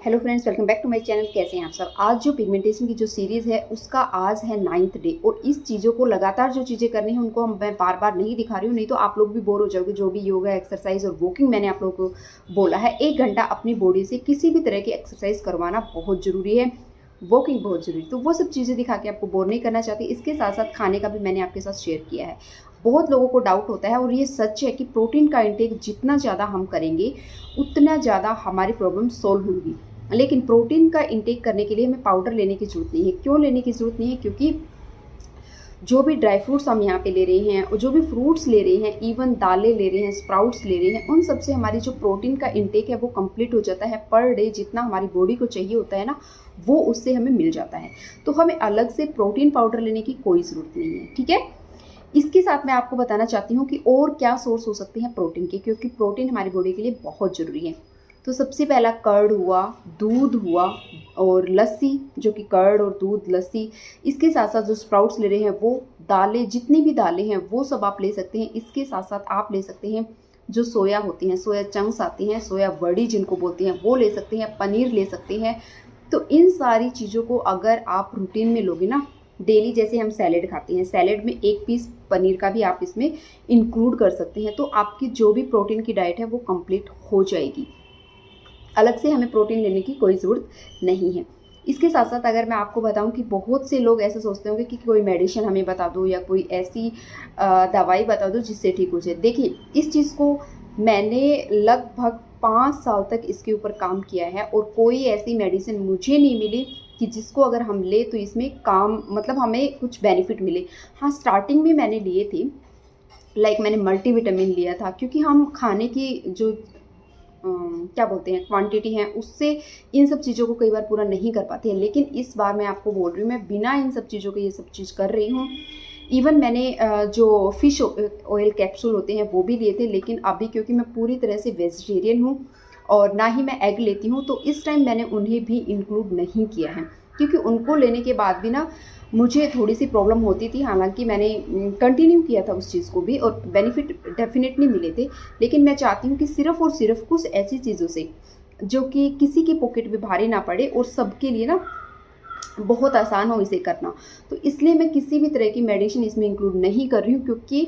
Hello friends, welcome back to my channel. कैसे हैं आप सब। आज जो पिगमेंटेशन की जो सीरीज़ है उसका आज है 9th डे और इस चीज़ों को लगातार जो चीज़ें करनी है उनको मैं बार बार नहीं दिखा रही हूँ, नहीं तो आप लोग भी बोर हो जाओगे। जो भी योगा एक्सरसाइज और वॉकिंग मैंने आप लोगों को बोला है, 1 घंटा अपनी बॉडी से किसी भी तरह की एक्सरसाइज करवाना बहुत ज़रूरी है, वॉकिंग बहुत ज़रूरी। तो वो सब चीज़ें दिखा के आपको बोर नहीं करना चाहती। इसके साथ साथ खाने का भी मैंने आपके साथ शेयर किया है। बहुत लोगों को डाउट होता है और ये सच है कि प्रोटीन का इंटेक जितना ज़्यादा हम करेंगे उतना ज़्यादा हमारी प्रॉब्लम सॉल्व होगी। लेकिन प्रोटीन का इंटेक करने के लिए हमें पाउडर लेने की ज़रूरत नहीं है। क्यों लेने की ज़रूरत नहीं है? क्योंकि जो भी ड्राई फ्रूट्स हम यहाँ पे ले रहे हैं और जो भी फ्रूट्स ले रहे हैं, इवन दालें ले रहे हैं, स्प्राउट्स ले रहे हैं, उन सब से हमारी जो प्रोटीन का इंटेक है वो कंप्लीट हो जाता है। पर डे जितना हमारी बॉडी को चाहिए होता है ना, वो उससे हमें मिल जाता है। तो हमें अलग से प्रोटीन पाउडर लेने की कोई ज़रूरत नहीं है, ठीक है। इसके साथ मैं आपको बताना चाहती हूँ कि और क्या सोर्स हो सकते हैं प्रोटीन के, क्योंकि प्रोटीन हमारी बॉडी के लिए बहुत ज़रूरी है। तो सबसे पहला कर्ड हुआ, दूध हुआ और लस्सी, जो कि कर्ड और दूध लस्सी। इसके साथ साथ जो स्प्राउट्स ले रहे हैं वो दालें, जितनी भी दालें हैं वो सब आप ले सकते हैं। इसके साथ साथ आप ले सकते हैं जो सोया होती हैं, सोया चंक्स आती हैं, सोया बड़ी जिनको बोलते हैं, वो ले सकते हैं, पनीर ले सकते हैं। तो इन सारी चीज़ों को अगर आप रूटीन में लोगे ना डेली, जैसे हम सैलेड खाते हैं, सैलेड में 1 पीस पनीर का भी आप इसमें इंक्लूड कर सकते हैं, तो आपकी जो भी प्रोटीन की डाइट है वो कंप्लीट हो जाएगी। अलग से हमें प्रोटीन लेने की कोई ज़रूरत नहीं है। इसके साथ साथ अगर मैं आपको बताऊं कि बहुत से लोग ऐसे सोचते होंगे कि कोई मेडिसिन हमें बता दो या कोई ऐसी दवाई बता दो जिससे ठीक हो जाए। देखिए, इस चीज़ को मैंने लगभग 5 साल तक इसके ऊपर काम किया है और कोई ऐसी मेडिसिन मुझे नहीं मिली कि जिसको अगर हम ले तो इसमें काम मतलब हमें कुछ बेनिफिट मिले। हाँ, स्टार्टिंग में मैंने लिए थे, मैंने मल्टीविटामिन लिया था, क्योंकि हम खाने की जो क्या बोलते हैं क्वांटिटी है उससे इन सब चीज़ों को कई बार पूरा नहीं कर पाते हैं। लेकिन इस बार मैं आपको बोल रही हूँ, मैं बिना इन सब चीज़ों के ये सब चीज़ कर रही हूँ। इवन मैंने जो फिश ऑयल कैप्सूल होते हैं वो भी लिए थे, लेकिन अभी क्योंकि मैं पूरी तरह से वेजिटेरियन हूँ और ना ही मैं एग लेती हूँ, तो इस टाइम मैंने उन्हें भी इंक्लूड नहीं किया है, क्योंकि उनको लेने के बाद भी ना मुझे थोड़ी सी प्रॉब्लम होती थी। हालांकि मैंने कंटिन्यू किया था उस चीज़ को भी और बेनिफिट डेफिनेटली मिले थे। लेकिन मैं चाहती हूँ कि सिर्फ़ और सिर्फ कुछ ऐसी चीज़ों से जो कि किसी की पॉकेट भी भारी ना पड़े और सबके लिए ना बहुत आसान हो इसे करना, तो इसलिए मैं किसी भी तरह की मेडिसिन इसमें इंक्लूड नहीं कर रही हूँ। क्योंकि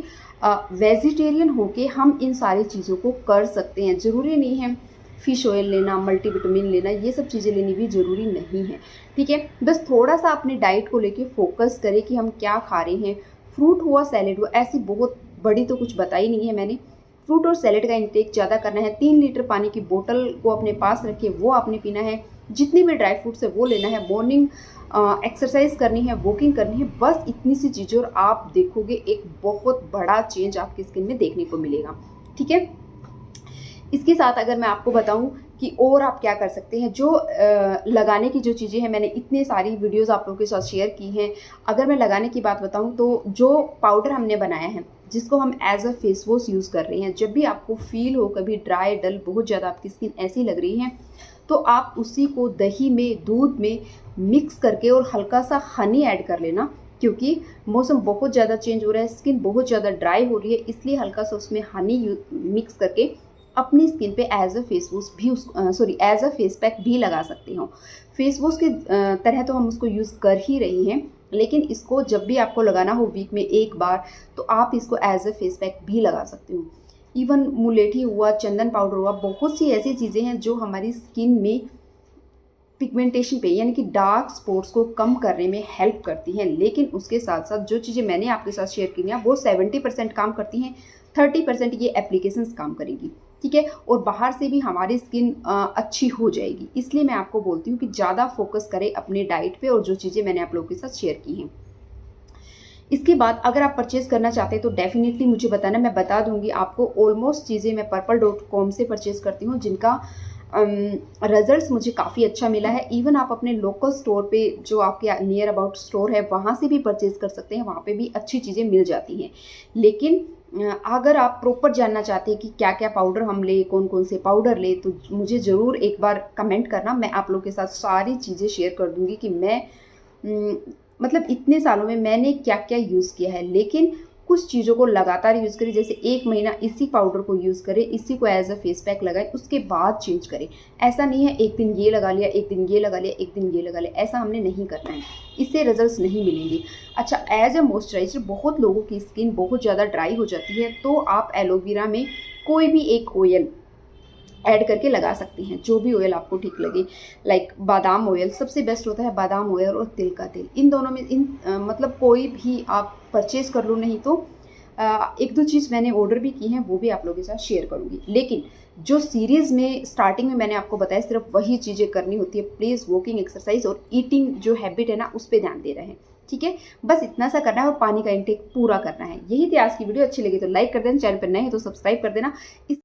वेजिटेरियन होके हम इन सारी चीज़ों को कर सकते हैं। ज़रूरी नहीं है फ़िश ऑयल लेना, मल्टीविटामिन लेना, ये सब चीज़ें लेनी भी ज़रूरी नहीं है, ठीक है। बस थोड़ा सा अपनी डाइट को लेके फोकस करें कि हम क्या खा रहे हैं। फ्रूट हुआ, सैलेड हुआ, ऐसी बहुत बड़ी तो कुछ बताई नहीं है मैंने। फ्रूट और सैलेड का इंटेक ज़्यादा करना है। 3 लीटर पानी की बोतल को अपने पास रखिए, वो आपने पीना है। जितनी भी ड्राई फ्रूट्स है वो लेना है। मॉर्निंग एक्सरसाइज करनी है, वॉकिंग करनी है, बस इतनी सी चीज़ें और आप देखोगे एक बहुत बड़ा चेंज आपकी स्किन में देखने को मिलेगा, ठीक है। इसके साथ अगर मैं आपको बताऊं कि और आप क्या कर सकते हैं, जो लगाने की जो चीज़ें हैं, मैंने इतने सारी वीडियोस आप लोगों के साथ शेयर की हैं। अगर मैं लगाने की बात बताऊं तो जो पाउडर हमने बनाया है, जिसको हम as a face wash use कर रहे हैं, जब भी आपको फील हो कभी ड्राई डल बहुत ज़्यादा आपकी स्किन ऐसी लग रही है, तो आप उसी को दही में, दूध में मिक्स करके और हल्का सा हनी ऐड कर लेना। क्योंकि मौसम बहुत ज़्यादा चेंज हो रहा है, स्किन बहुत ज़्यादा ड्राई हो रही है, इसलिए हल्का सा उसमें हनी मिक्स करके अपनी स्किन पे एज अ फेस वॉश भी एज अ फेस पैक भी लगा सकते हो। फेस वॉश के तरह तो हम उसको यूज़ कर ही रहे हैं, लेकिन इसको जब भी आपको लगाना हो वीक में 1 बार, तो आप इसको एज अ फेस पैक भी लगा सकते हो। इवन मुलेठी हुआ, चंदन पाउडर हुआ, बहुत सी ऐसी चीज़ें हैं जो हमारी स्किन में पिगमेंटेशन पे यानी कि डार्क स्पॉट्स को कम करने में हेल्प करती हैं। लेकिन उसके साथ साथ जो चीज़ें मैंने आपके साथ शेयर की हैं वो 70% काम करती हैं, 30% ये एप्लीकेशंस काम करेगी, ठीक है। और बाहर से भी हमारी स्किन अच्छी हो जाएगी। इसलिए मैं आपको बोलती हूँ कि ज़्यादा फोकस करें अपने डाइट पे और जो चीज़ें मैंने आप लोगों के साथ शेयर की हैं। इसके बाद अगर आप परचेज करना चाहते हैं तो डेफिनेटली मुझे बताना, मैं बता दूंगी आपको। ऑलमोस्ट चीज़ें मैं purple.com से परचेज करती हूँ, जिनका रिजल्ट्स मुझे काफ़ी अच्छा मिला है। इवन आप अपने लोकल स्टोर पे, जो आपके नियर अबाउट स्टोर है, वहाँ से भी परचेज कर सकते हैं, वहाँ पे भी अच्छी चीज़ें मिल जाती हैं। लेकिन अगर आप प्रॉपर जानना चाहते हैं कि क्या क्या पाउडर हम ले, कौन कौन से पाउडर ले, तो मुझे ज़रूर एक बार कमेंट करना। मैं आप लोगों के साथ सारी चीज़ें शेयर कर दूँगी कि मैं मतलब इतने सालों में मैंने क्या क्या यूज़ किया है। लेकिन कुछ चीज़ों को लगातार यूज़ करें, जैसे 1 महीना इसी पाउडर को यूज़ करें, इसी को एज अ फेस पैक लगाएं, उसके बाद चेंज करें। ऐसा नहीं है एक दिन ये लगा लिया, एक दिन ये लगा लिया, एक दिन ये लगा लिया, ऐसा हमने नहीं करना है, इससे रिजल्ट्स नहीं मिलेंगे। अच्छा, एज अ मॉइस्चराइजर बहुत लोगों की स्किन बहुत ज़्यादा ड्राई हो जाती है, तो आप एलोवेरा में कोई भी एक ऑयल ऐड करके लगा सकती हैं, जो भी ऑयल आपको ठीक लगे। लाइक बादाम ऑयल सबसे बेस्ट होता है, बादाम ऑयल और तिल का तेल, इन दोनों में मतलब कोई भी आप परचेज कर लो, नहीं तो 1-2 चीज़ मैंने ऑर्डर भी की हैं, वो भी आप लोगों के साथ शेयर करूँगी। लेकिन जो सीरीज़ में स्टार्टिंग में मैंने आपको बताया सिर्फ वही चीज़ें करनी होती है। प्लीज़ वॉकिंग, एक्सरसाइज और ईटिंग जो हैबिट है ना, उस पर ध्यान दे रहे हैं, ठीक है। बस इतना सा करना है और पानी का इंटेक पूरा करना है। यही थी आज की वीडियो। अच्छी लगी तो लाइक कर देना, चैनल पर नए हैं तो सब्सक्राइब कर देना।